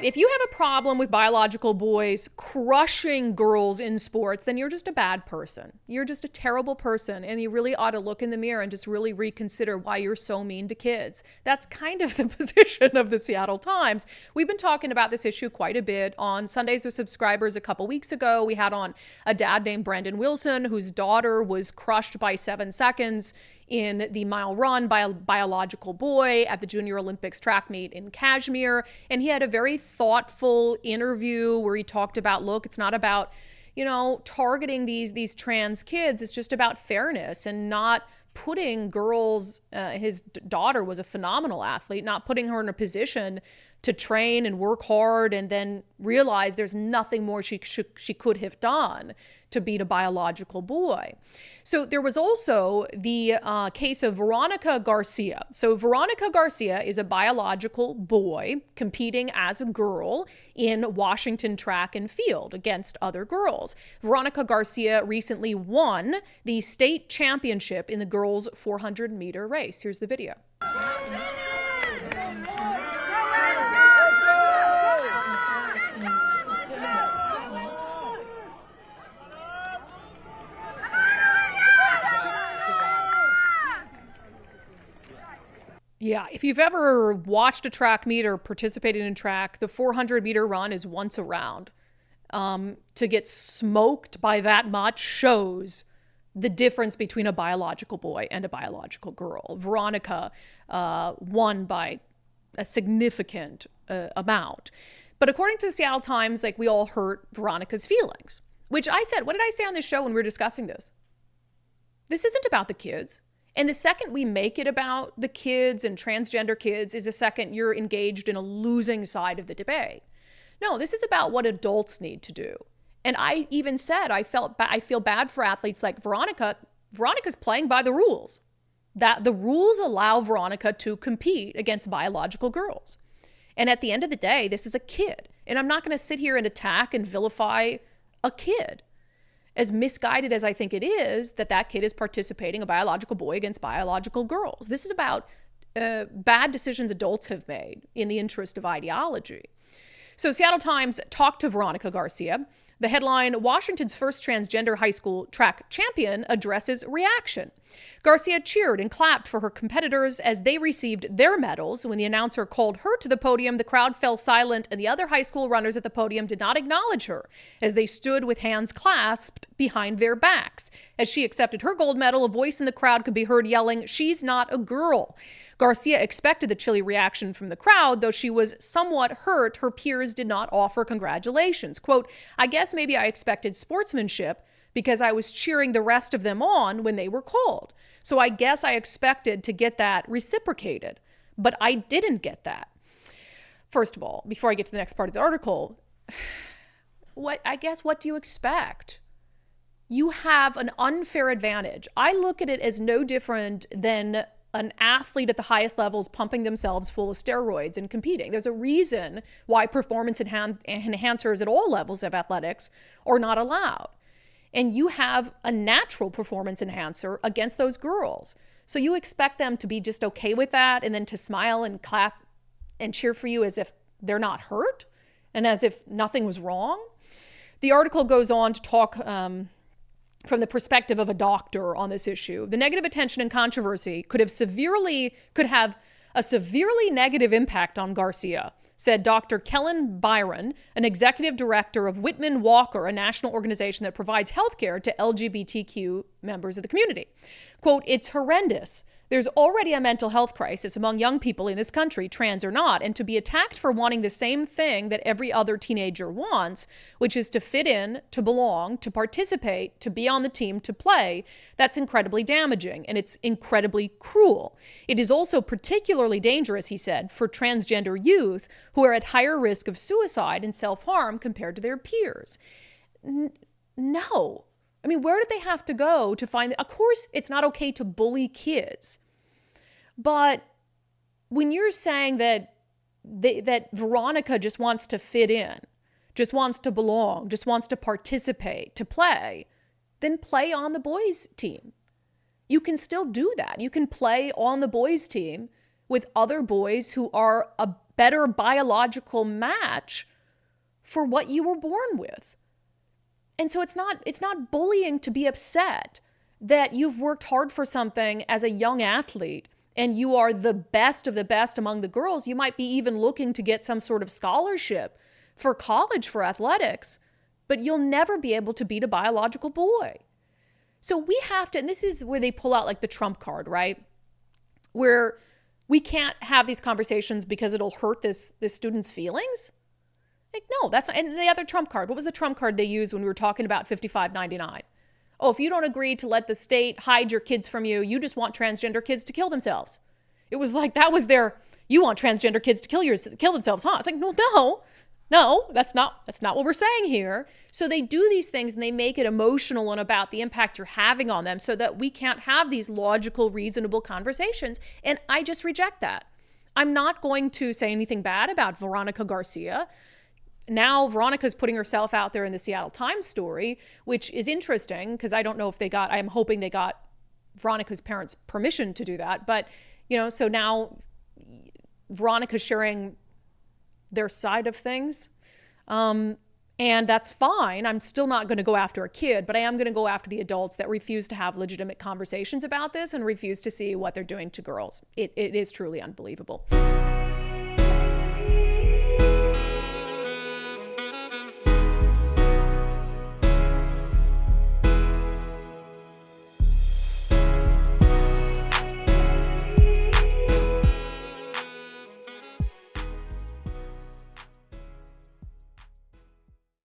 right, if you have a problem with biological boys crushing girls in sports, then you're just a bad person. You're just a terrible person, and you really ought to look in the mirror and just really reconsider why you're so mean to kids. That's kind of the position of the Seattle Times. We've been talking about this issue quite a bit on Sundays with Subscribers a couple weeks ago. We had on a dad named Brandon Wilson, whose daughter was crushed by 7 seconds in the mile run by a biological boy at the Junior Olympics track meet in Kashmir. And he had a very thoughtful interview where he talked about, look, it's not about, targeting these trans kids. It's just about fairness and not putting girls, his daughter was a phenomenal athlete, not putting her in a position to train and work hard and then realize there's nothing more she could have done to beat a biological boy. So there was also the case of Veronica Garcia. So Veronica Garcia is a biological boy competing as a girl in Washington track and field against other girls. Veronica Garcia recently won the state championship in the girls' 400-meter race. Here's the video. Yeah, if you've ever watched a track meet or participated in track, the 400-meter run is once a round. To get smoked by that much shows the difference between a biological boy and a biological girl. Veronica won by a significant amount. But according to the Seattle Times, we all hurt Veronica's feelings, which I said, what did I say on this show when we were discussing this? This isn't about the kids. And the second we make it about the kids and transgender kids is the second you're engaged in a losing side of the debate. No, this is about what adults need to do. And I even said I feel bad for athletes like Veronica. Veronica's playing by the rules. That the rules allow Veronica to compete against biological girls. And at the end of the day, this is a kid. And I'm not going to sit here and attack and vilify a kid. As misguided as I think it is that kid is participating, a biological boy against biological girls. This is about bad decisions adults have made in the interest of ideology. So Seattle Times talked to Veronica Garcia. The headline, Washington's first transgender high school track champion addresses reaction. Garcia cheered and clapped for her competitors as they received their medals. When the announcer called her to the podium, the crowd fell silent and the other high school runners at the podium did not acknowledge her as they stood with hands clasped behind their backs. As she accepted her gold medal, a voice in the crowd could be heard yelling, "She's not a girl." Garcia expected the chilly reaction from the crowd, though she was somewhat hurt. Her peers did not offer congratulations. Quote, I guess maybe I expected sportsmanship because I was cheering the rest of them on when they were called. So I guess I expected to get that reciprocated, but I didn't get that. First of all, before I get to the next part of the article, what do you expect? You have an unfair advantage. I look at it as no different than an athlete at the highest levels pumping themselves full of steroids and competing. There's a reason why performance enhancers at all levels of athletics are not allowed. And you have a natural performance enhancer against those girls. So you expect them to be just okay with that and then to smile and clap and cheer for you as if they're not hurt and as if nothing was wrong. The article goes on to talk from the perspective of a doctor on this issue. The negative attention and controversy could have a severely negative impact on Garcia, said Dr. Kellen Byron, an executive director of Whitman Walker, a national organization that provides healthcare to LGBTQ members of the community. Quote, it's horrendous. There's already a mental health crisis among young people in this country, trans or not, and to be attacked for wanting the same thing that every other teenager wants, which is to fit in, to belong, to participate, to be on the team, to play, that's incredibly damaging, and it's incredibly cruel. It is also particularly dangerous, he said, for transgender youth who are at higher risk of suicide and self-harm compared to their peers. No. I mean, where did they have to go to find... Of course, it's not okay to bully kids. But when you're saying that Veronica just wants to fit in, just wants to belong, just wants to participate, to play, then play on the boys' team. You can still do that. You can play on the boys' team with other boys who are better biological match for what you were born with. And so it's not bullying to be upset that you've worked hard for something as a young athlete and you are the best of the best among the girls. You might be even looking to get some sort of scholarship for college for athletics, but you'll never be able to beat a biological boy. So we have to, and this is where they pull out like the trump card, right? Where we can't have these conversations because it'll hurt this student's feelings. Like, no, that's not. And the other trump card, what was the trump card they used when we were talking about 5599? Oh, if you don't agree to let the state hide your kids from you, you just want transgender kids to kill themselves. It was like, that was their, you want transgender kids to kill themselves, huh? It's like, no, that's not what we're saying here. So they do these things and they make it emotional and about the impact you're having on them so that we can't have these logical, reasonable conversations. And I just reject that. I'm not going to say anything bad about Veronica Garcia. Now Veronica's putting herself out there in the Seattle Times story, which is interesting because I don't know if I'm hoping they got Veronica's parents' permission to do that. But, so now Veronica's sharing their side of things. And that's fine. I'm still not going to go after a kid, but I am going to go after the adults that refuse to have legitimate conversations about this and refuse to see what they're doing to girls. It is truly unbelievable.